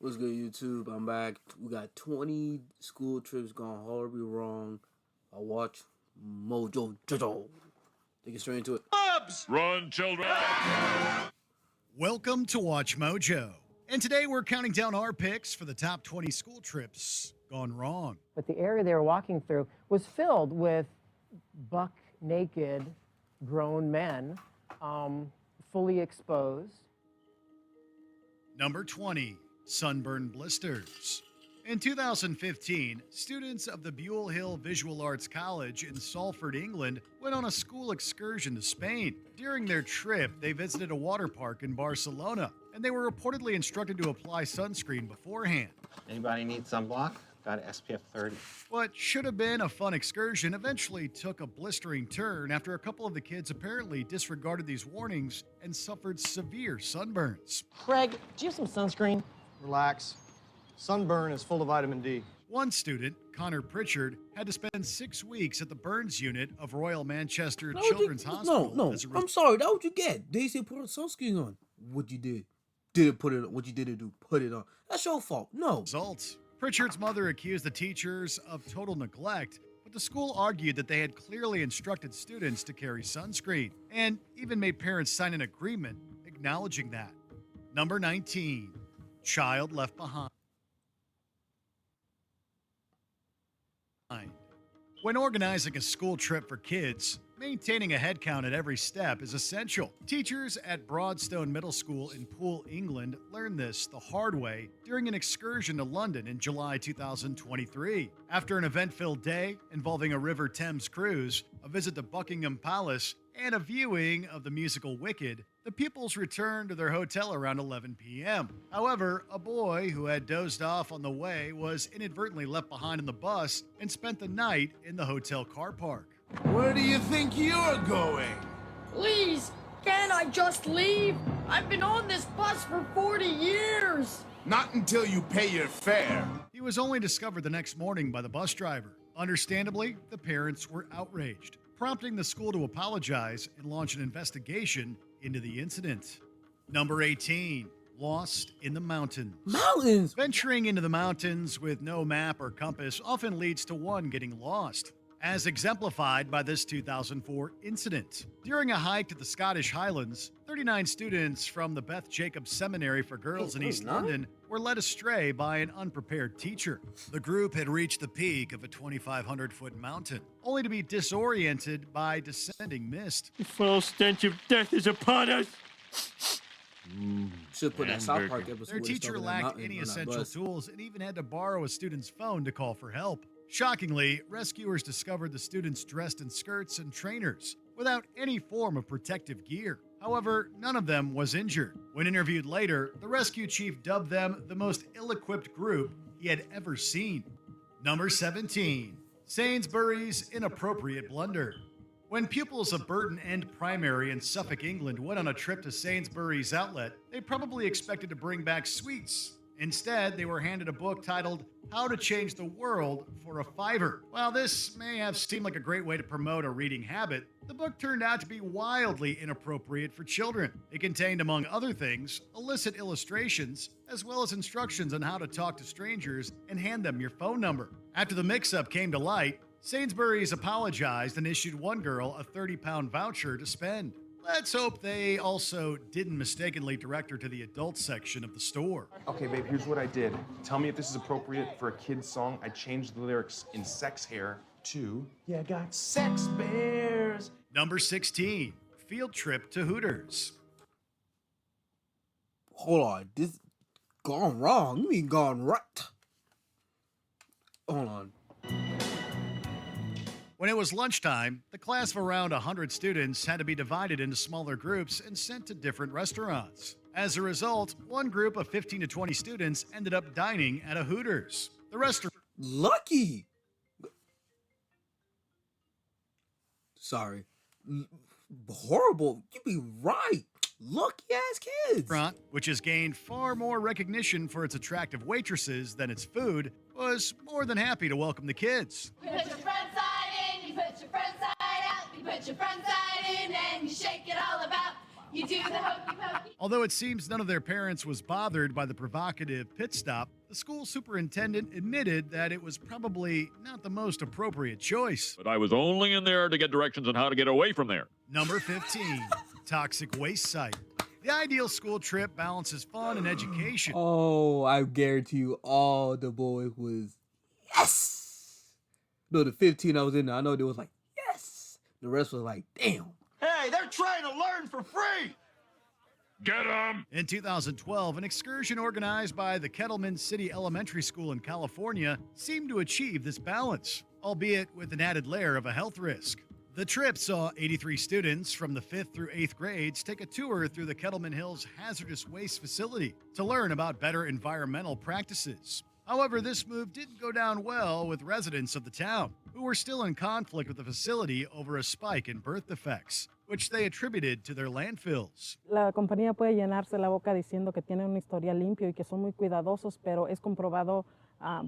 What's good, YouTube? I'm back. We got 20 school trips gone horribly wrong. I watch Mojo Jojo. Take it straight into it. Bubs! Run, children! Welcome to Watch Mojo. And today we're counting down our picks for the top 20 school trips gone wrong. But the area they were walking through was filled with buck naked grown men, fully exposed. Number 20, sunburn blisters. In 2015, students of the Buell Hill Visual Arts College in Salford, England, went on a school excursion to Spain. During their trip, they visited a water park in Barcelona, and they were reportedly instructed to apply sunscreen beforehand. Anybody need sunblock? Got an SPF 30. What should have been a fun excursion eventually took a blistering turn after a couple of the kids apparently disregarded these warnings and suffered severe sunburns. Craig, do you have some sunscreen? Relax. Sunburn is full of vitamin D. One student, Connor Pritchard, had to spend 6 weeks at the burns unit of Royal Manchester Children's Hospital. No, I'm sorry. That what you get. They said put a sunscreen on. What you did? Didn't put it on. What you didn't do? Put it on. That's your fault. No. Results. Pritchard's mother accused the teachers of total neglect, but the school argued that they had clearly instructed students to carry sunscreen and even made parents sign an agreement acknowledging that. Number 19, child left behind. When organizing a school trip for kids, maintaining a head count at every step is essential. Teachers at Broadstone Middle School in Poole, England, learned this the hard way during an excursion to London in July 2023. After an event-filled day involving a River Thames cruise, a visit to Buckingham Palace, and a viewing of the musical Wicked, the pupils returned to their hotel around 11 p.m. However, a boy who had dozed off on the way was inadvertently left behind in the bus and spent the night in the hotel car park. Where do you think you're going? Please, can't I just leave? I've been on this bus for 40 years. Not until you pay your fare. He was only discovered the next morning by the bus driver. Understandably, the parents were outraged, prompting the school to apologize and launch an investigation into the incident. Number 18, lost in the mountains. Mountains? Venturing into the mountains with no map or compass often leads to one getting lost, as exemplified by this 2004 incident. During a hike to the Scottish Highlands, 39 students from the Beth Jacobs Seminary for Girls in East London were led astray by an unprepared teacher. The group had reached the peak of a 2,500-foot mountain, only to be disoriented by descending mist. The foul stench of death is upon us. Should put that South Park episode. Their teacher lacked any essential tools and even had to borrow a student's phone to call for help. Shockingly, rescuers discovered the students dressed in skirts and trainers without any form of protective gear. However, none of them was injured. When interviewed later, the rescue chief dubbed them the most ill-equipped group he had ever seen. Number 17, Sainsbury's inappropriate blunder. When pupils of Burton End Primary in Suffolk, England went on a trip to Sainsbury's outlet, they probably expected to bring back sweets. Instead, they were handed a book titled How to Change the World for a Fiver. While this may have seemed like a great way to promote a reading habit, the book turned out to be wildly inappropriate for children. It contained, among other things, illicit illustrations, as well as instructions on how to talk to strangers and hand them your phone number. After the mix-up came to light, Sainsbury's apologized and issued one girl a 30-pound voucher to spend. Let's hope they also didn't mistakenly direct her to the adult section of the store. Okay, babe, here's what I did. Tell me if this is appropriate for a kid's song. I changed the lyrics in sex hair to, yeah, I got sex bears. Number 16, field trip to Hooters. Hold on. This gone wrong. You mean gone right. Hold on. When it was lunchtime, the class of around 100 students had to be divided into smaller groups and sent to different restaurants. As a result, one group of 15 to 20 students ended up dining at a Hooters. The restaurant... Lucky! Sorry. Horrible. You be right. Lucky-ass kids. Which has gained far more recognition for its attractive waitresses than its food, was more than happy to welcome the kids. You put your front side in, you put your front side out, you put your front side in, and you shake it all about. You do the hokey pokey? Although it seems none of their parents was bothered by the provocative pit stop, the school superintendent admitted that it was probably not the most appropriate choice. But I was only in there to get directions on how to get away from there. Number 15, toxic waste site. The ideal school trip balances fun and education. Oh, I guarantee you all the boys was, yes! No, the 15 I was in there, I know they was like, yes! The rest was like, damn. Hey, they're trying to learn for free! Get him! In 2012, an excursion organized by the Kettleman City Elementary School in California seemed to achieve this balance, albeit with an added layer of a health risk. The trip saw 83 students from the 5th through 8th grades take a tour through the Kettleman Hills Hazardous Waste Facility to learn about better environmental practices. However, this move didn't go down well with residents of the town, who were still in conflict with the facility over a spike in birth defects, which they attributed to their landfills. La compañía puede llenarse la boca diciendo que tienen un historial limpio y que son muy cuidadosos, pero es comprobado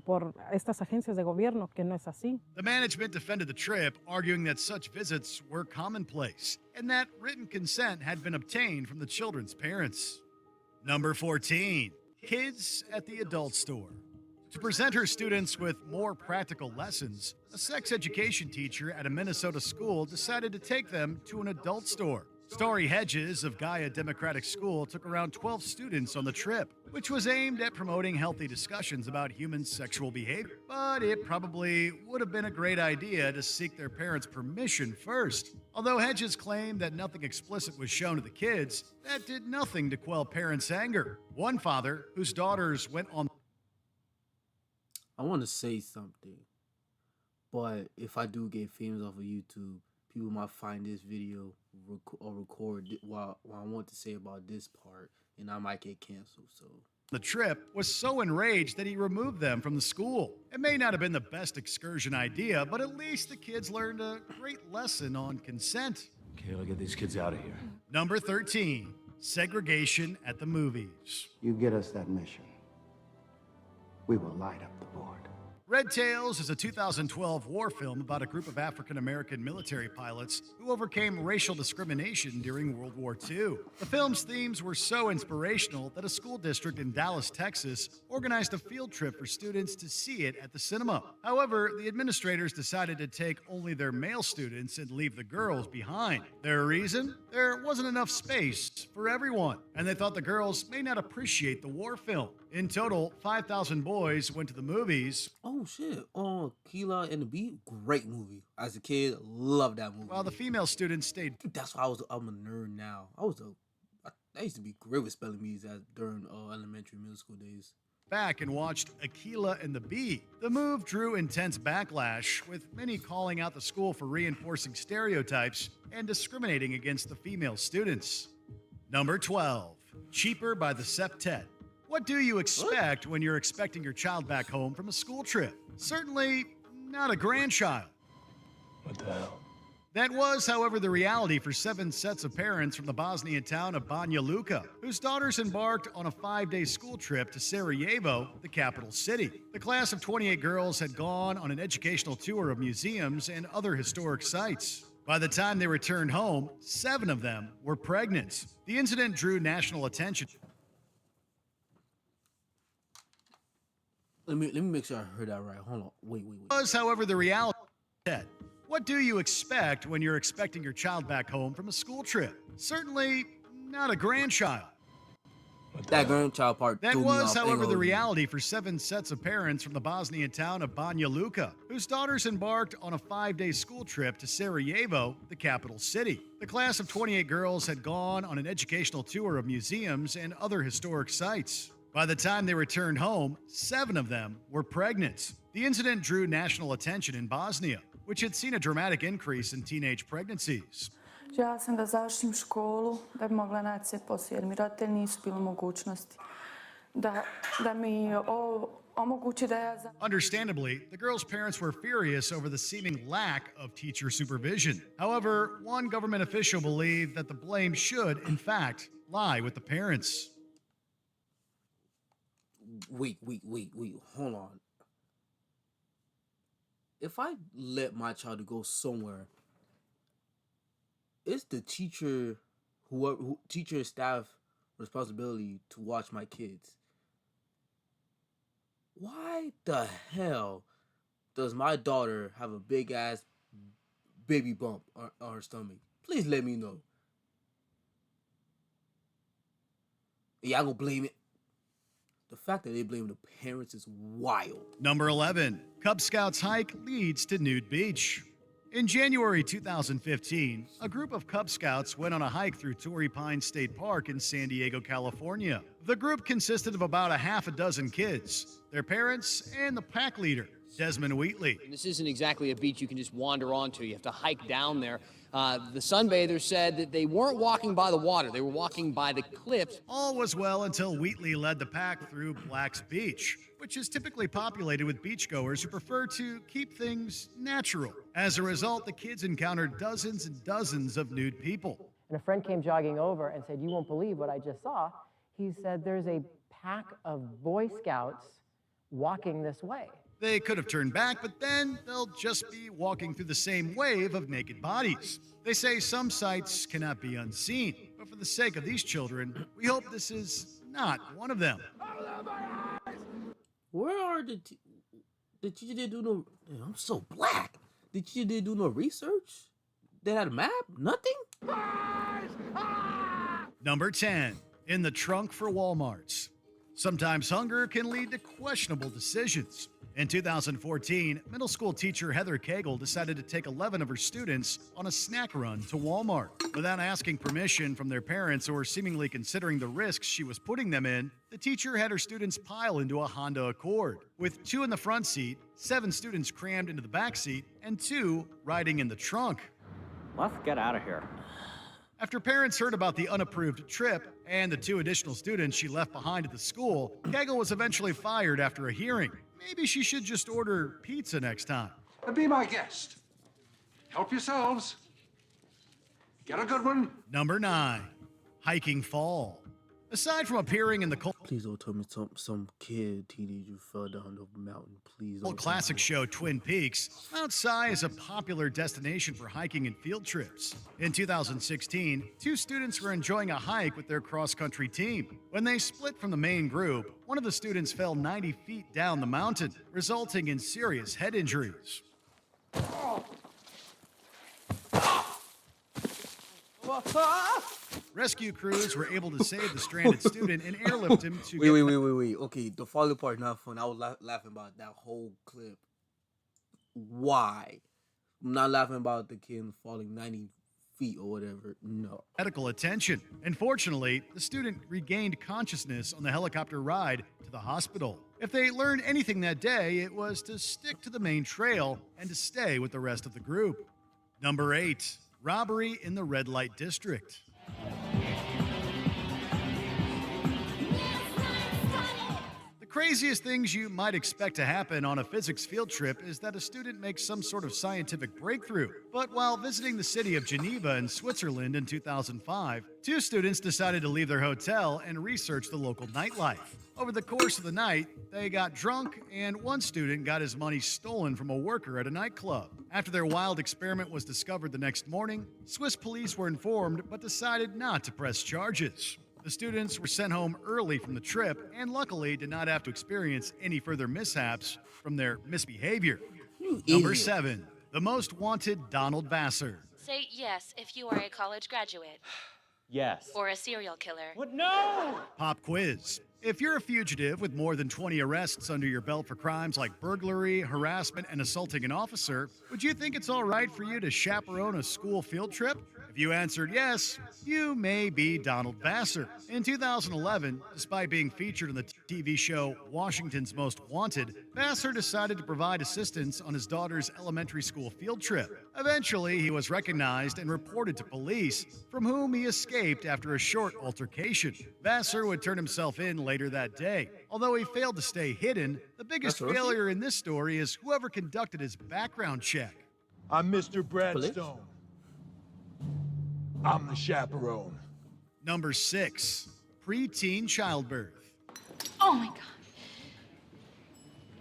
por estas agencias de gobierno que no es así. The management defended the trip, arguing that such visits were commonplace and that written consent had been obtained from the children's parents. Number 14, kids at the adult store. To present her students with more practical lessons, a sex education teacher at a Minnesota school decided to take them to an adult store. Story Hedges of Gaia Democratic School took around 12 students on the trip, which was aimed at promoting healthy discussions about human sexual behavior. But it probably would have been a great idea to seek their parents' permission first. Although Hedges claimed that nothing explicit was shown to the kids, that did nothing to quell parents' anger. One father, whose daughters went on I want to say something, but if I do get famous off of YouTube, people might find this video or record what I want to say about this part, and I might get canceled. So the trip was so enraged that he removed them from the school. It may not have been the best excursion idea, but at least the kids learned a great lesson on consent. Kayla, get these kids out of here. Number 13, segregation at the movies. You get us that mission, we will light up the board. Red Tails is a 2012 war film about a group of African-American military pilots who overcame racial discrimination during World War II. The film's themes were so inspirational that a school district in Dallas, Texas, organized a field trip for students to see it at the cinema. However, the administrators decided to take only their male students and leave the girls behind. Their reason? There wasn't enough space for everyone, and they thought the girls may not appreciate the war film. In total, 5,000 boys went to the movies. Oh shit! Keela and the Bee, great movie. As a kid, loved that movie. While the female students stayed. That's why I'm a nerd now. I used to be great with spelling bees during elementary, middle school days. Back and watched Aquila and the Bee. The move drew intense backlash, with many calling out the school for reinforcing stereotypes and discriminating against the female students. Number 12, cheaper by the septet. What do you expect when you're expecting your child back home from a school trip? Certainly not a grandchild. What the hell? That was, however, the reality for 7 sets of parents from the Bosnian town of Banja Luka, whose daughters embarked on a 5-day school trip to Sarajevo, the capital city. The class of 28 girls had gone on an educational tour of museums and other historic sites. By the time they returned home, 7 of them were pregnant. The incident drew national attention. Let me make sure I heard that right. Hold on. Wait. Was, however, the reality. What do you expect when you're expecting your child back home from a school trip? Certainly not a grandchild. That grandchild part. That was, however, the reality for 7 sets of parents from the Bosnian town of Banja Luka, whose daughters embarked on a 5-day school trip to Sarajevo, the capital city. The class of 28 girls had gone on an educational tour of museums and other historic sites. By the time they returned home, 7 of them were pregnant. The incident drew national attention in Bosnia, which had seen a dramatic increase in teenage pregnancies. Ja sam da završim školu, da bi mogla naći se poslije, jer mi roditelji nisu bili u mogućnosti da mi omogući da ja... Understandably, the girls' parents were furious over the seeming lack of teacher supervision. However, one government official believed that the blame should, in fact, lie with the parents. Wait. Hold on. If I let my child go somewhere, it's the teacher teacher and staff responsibility to watch my kids. Why the hell does my daughter have a big ass baby bump on her stomach? Please let me know. Yeah, I gonna blame it. The fact that they blame the parents is wild. Number 11, Cub Scouts hike leads to nude beach. In January 2015, a group of Cub Scouts went on a hike through Torrey Pines State Park in San Diego, California. The group consisted of about a half a dozen kids, their parents, and the pack leader, Desmond Wheatley. This isn't exactly a beach you can just wander onto. You have to hike down there. The sunbathers said that they weren't walking by the water. They were walking by the cliffs. All was well until Wheatley led the pack through Black's Beach, which is typically populated with beachgoers who prefer to keep things natural. As a result, the kids encountered dozens and dozens of nude people. And a friend came jogging over and said, "You won't believe what I just saw." He said, "There's a pack of Boy Scouts walking this way." They could have turned back, but then they'll just be walking through the same wave of naked bodies. They say some sights cannot be unseen, but for the sake of these children, we hope this is not one of them. Where are the teacher didn't do no? Damn, I'm so black. The teacher didn't do no research. They had a map. Nothing. Number 10, in the trunk for Walmarts. Sometimes hunger can lead to questionable decisions. In 2014, middle school teacher Heather Cagle decided to take 11 of her students on a snack run to Walmart. Without asking permission from their parents or seemingly considering the risks she was putting them in, the teacher had her students pile into a Honda Accord. With 2 in the front seat, 7 students crammed into the back seat, and 2 riding in the trunk. Let's get out of here. After parents heard about the unapproved trip and the 2 additional students she left behind at the school, Cagle was eventually fired after a hearing. Maybe she should just order pizza next time. Be my guest. Help yourselves. Get a good one. Number 9, hiking fall. Aside from appearing in the Please don't tell me some kid, teenager fell down the mountain. Please don't. classic show Twin Peaks, Mount Si is a popular destination for hiking and field trips. In 2016, 2 students were enjoying a hike with their cross-country team. When they split from the main group, one of the students fell 90 feet down the mountain, resulting in serious head injuries. Rescue crews were able to save the stranded student and airlift him to. Wait. Okay, the falling part not fun. I was laughing about that whole clip. Why? I'm not laughing about the kid falling 90 feet or whatever. No. Medical attention. Unfortunately, the student regained consciousness on the helicopter ride to the hospital. If they learned anything that day, it was to stick to the main trail and to stay with the rest of the group. Number 8, robbery in the red light district. The craziest things you might expect to happen on a physics field trip is that a student makes some sort of scientific breakthrough. But while visiting the city of Geneva in Switzerland in 2005, 2 students decided to leave their hotel and research the local nightlife. Over the course of the night, they got drunk, and one student got his money stolen from a worker at a nightclub. After their wild experiment was discovered the next morning, Swiss police were informed but decided not to press charges. The students were sent home early from the trip and luckily did not have to experience any further mishaps from their misbehavior. Number 7, the most wanted Donald Vassar. Say yes if you are a college graduate. Yes. Or a serial killer. What? No! Pop quiz. If you're a fugitive with more than 20 arrests under your belt for crimes like burglary, harassment, and assaulting an officer, would you think it's all right for you to chaperone a school field trip? If you answered yes, you may be Donald Vassar. In 2011, despite being featured on the TV show Washington's Most Wanted, Vassar decided to provide assistance on his daughter's elementary school field trip. Eventually, he was recognized and reported to police, from whom he escaped after a short altercation. Vassar would turn himself in later that day. Although he failed to stay hidden, the biggest failure in this story is whoever conducted his background check. I'm Mr. Bradstone. I'm the chaperone. Number 6, preteen childbirth. Oh my God.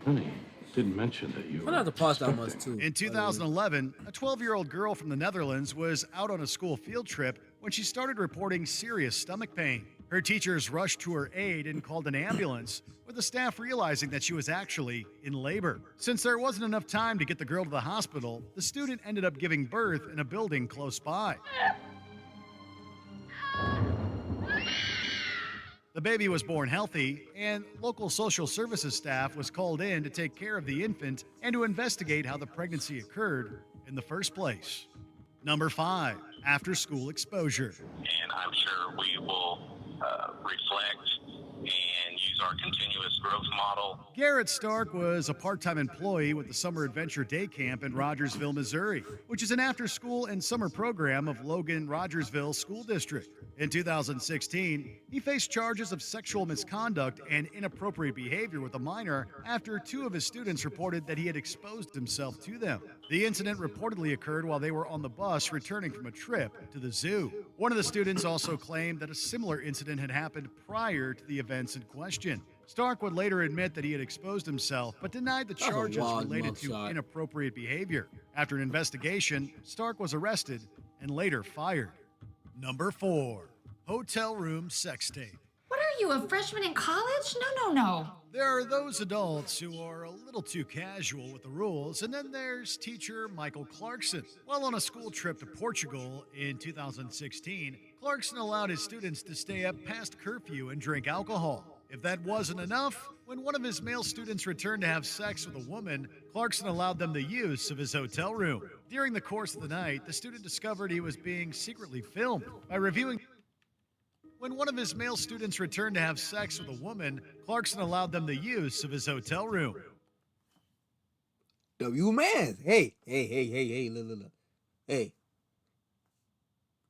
Honey, didn't mention that you I'm gonna have to pause that much too. In 2011, a 12-year-old girl from the Netherlands was out on a school field trip when she started reporting serious stomach pain. Her teachers rushed to her aid and called an ambulance, with the staff realizing that she was actually in labor. Since there wasn't enough time to get the girl to the hospital, the student ended up giving birth in a building close by. The baby was born healthy, and local social services staff was called in to take care of the infant and to investigate how the pregnancy occurred in the first place. Number 5, after-school exposure. And I'm sure we will reflect and use our continuous growth model. Garrett Stark was a part-time employee with the Summer Adventure Day Camp in Rogersville, Missouri, which is an after-school and summer program of Logan-Rogersville School District. In 2016, he faced charges of sexual misconduct and inappropriate behavior with a minor after 2 of his students reported that he had exposed himself to them. The incident reportedly occurred while they were on the bus returning from a trip to the zoo. One of the students also claimed that a similar incident had happened prior to the events in question. Stark would later admit that he had exposed himself, but denied the charges related to inappropriate behavior. After an investigation, Stark was arrested and later fired. Number 4, hotel room sex tape. What are you, a freshman in college? No. There are those adults who are a little too casual with the rules, and then there's teacher Michael Clarkson. While on a school trip to Portugal in 2016, Clarkson allowed his students to stay up past curfew and drink alcohol. If that wasn't enough, when one of his male students returned to have sex with a woman, Clarkson allowed them the use of his hotel room. During the course of the night, the student discovered he was being secretly filmed. When one of his male students returned to have sex with a woman, Clarkson allowed them the use of his hotel room. W-man. Hey, look. Hey.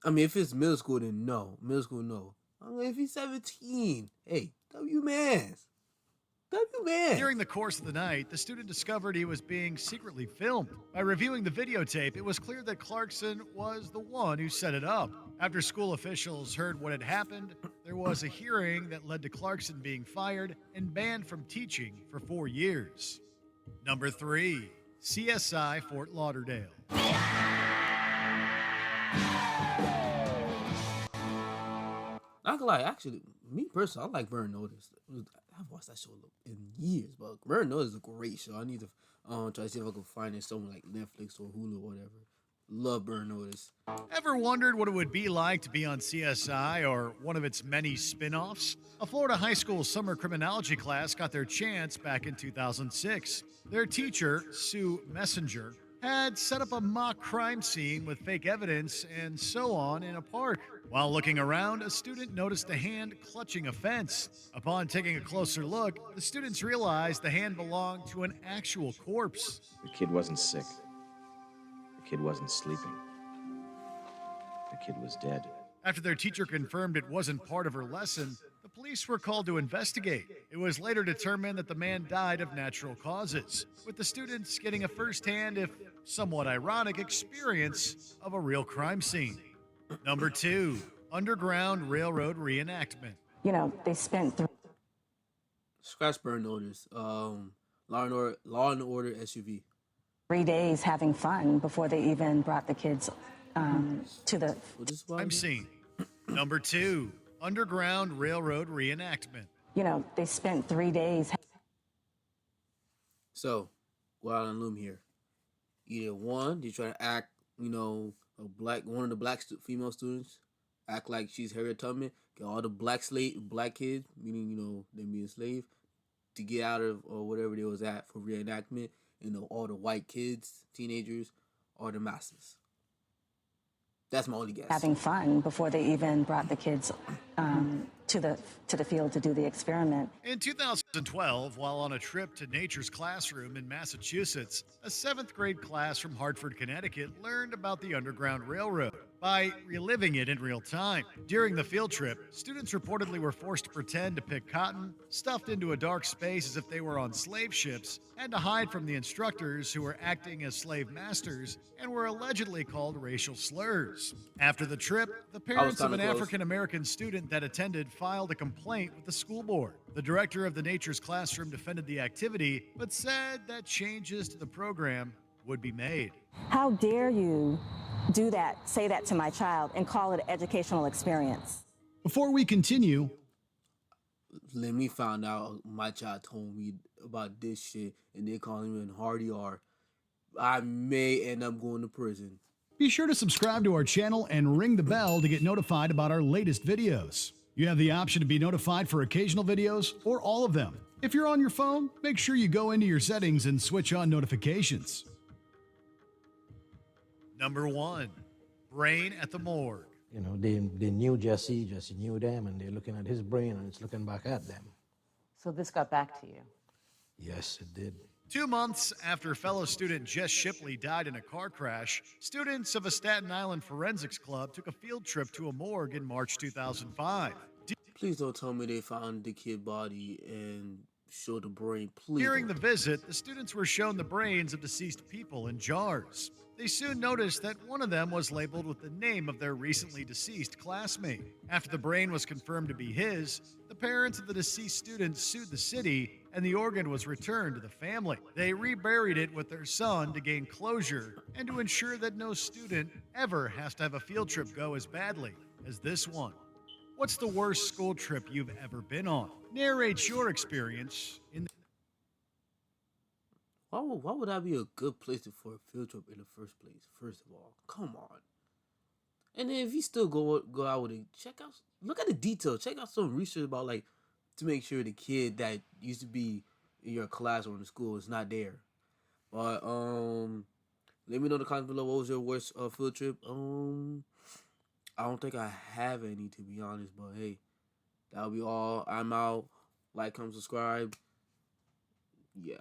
I mean, if it's middle school, then no. Middle school, no. I mean, if he's 17, hey, W-man. During the course of the night, the student discovered he was being secretly filmed. By reviewing the videotape, it was clear that Clarkson was the one who set it up. After school officials heard what had happened, there was a hearing that led to Clarkson being fired and banned from teaching for 4 years. Number 3, CSI Fort Lauderdale. Not gonna lie, actually, me personally, I like Burn Notice. I've watched that show in years, but Burn Notice is a great show. I need to try to see if I can find it somewhere like Netflix or Hulu or whatever. Love Burn Notice. Ever wondered what it would be like to be on CSI or one of its many spin-offs? A Florida high school summer criminology class got their chance back in 2006. Their teacher, Sue Messenger, had set up a mock crime scene with fake evidence and so on in a park. While looking around, a student noticed a hand clutching a fence. Upon taking a closer look, the students realized the hand belonged to an actual corpse. The kid wasn't sick. The kid wasn't sleeping. The kid was dead. After their teacher confirmed it wasn't part of her lesson, the police were called to investigate. It was later determined that the man died of natural causes, with the students getting a first-hand, if somewhat ironic, experience of a real crime scene. Number 2, Underground Railroad reenactment. They spent Scratch Burn Notice. Law and Order SUV. 3 days having fun before they even brought the kids to the crime scene. Number 2, Underground Railroad reenactment. They spent 3 days. So, go out on loom here. Either one, they try to act, one of the black female students, act like she's Harriet Tubman, get all the black kids, meaning, them being enslaved, to get out of or whatever they was at for reenactment, all the white kids, teenagers, are the masters. That's my only guess. Having fun before they even brought the kids to the field to do the experiment. In 2012, while on a trip to Nature's Classroom in Massachusetts, a 7th grade class from Hartford, Connecticut learned about the Underground Railroad by reliving it in real time. During the field trip, students reportedly were forced to pretend to pick cotton, stuffed into a dark space as if they were on slave ships, and to hide from the instructors who were acting as slave masters and were allegedly called racial slurs. After the trip, the parents of an African-American student that attended filed a complaint with the school board. The director of the Nature's Classroom defended the activity, but said that changes to the program would be made. How dare you do that, say that to my child, and call it an educational experience. Before we continue, let me find out my child told me about this shit and they call him in hard ER. I may end up going to prison. be sure to subscribe to our channel and ring the bell to get notified about our latest videos. You have the option to be notified for occasional videos or all of them. If you're on your phone, make sure you go into your settings and switch on notifications. Number 1, brain at the morgue. You know, they knew Jesse knew them, and they're looking at his brain and it's looking back at them. So this got back to you? Yes, it did. 2 months after fellow student Jess Shipley died in a car crash, students of a Staten Island forensics club took a field trip to a morgue in March 2005. Please don't tell me they found the kid body and show the brain, please. During the visit, the students were shown the brains of deceased people in jars. They soon noticed that one of them was labeled with the name of their recently deceased classmate. After the brain was confirmed to be his, the parents of the deceased student sued the city, and the organ was returned to the family. They reburied it with their son to gain closure and to ensure that no student ever has to have a field trip go as badly as this one. What's the worst school trip you've ever been on? Narrate your experience in the Why would that be a good place for a field trip in the first place? First of all, come on. And then if you still go out with it, look at the details. Check out some research about to make sure the kid that used to be in your class or in the school is not there. But let me know in the comments below what was your worst field trip. I don't think I have any, to be honest. But hey, that'll be all. I'm out. Like, comment, subscribe. Yeah.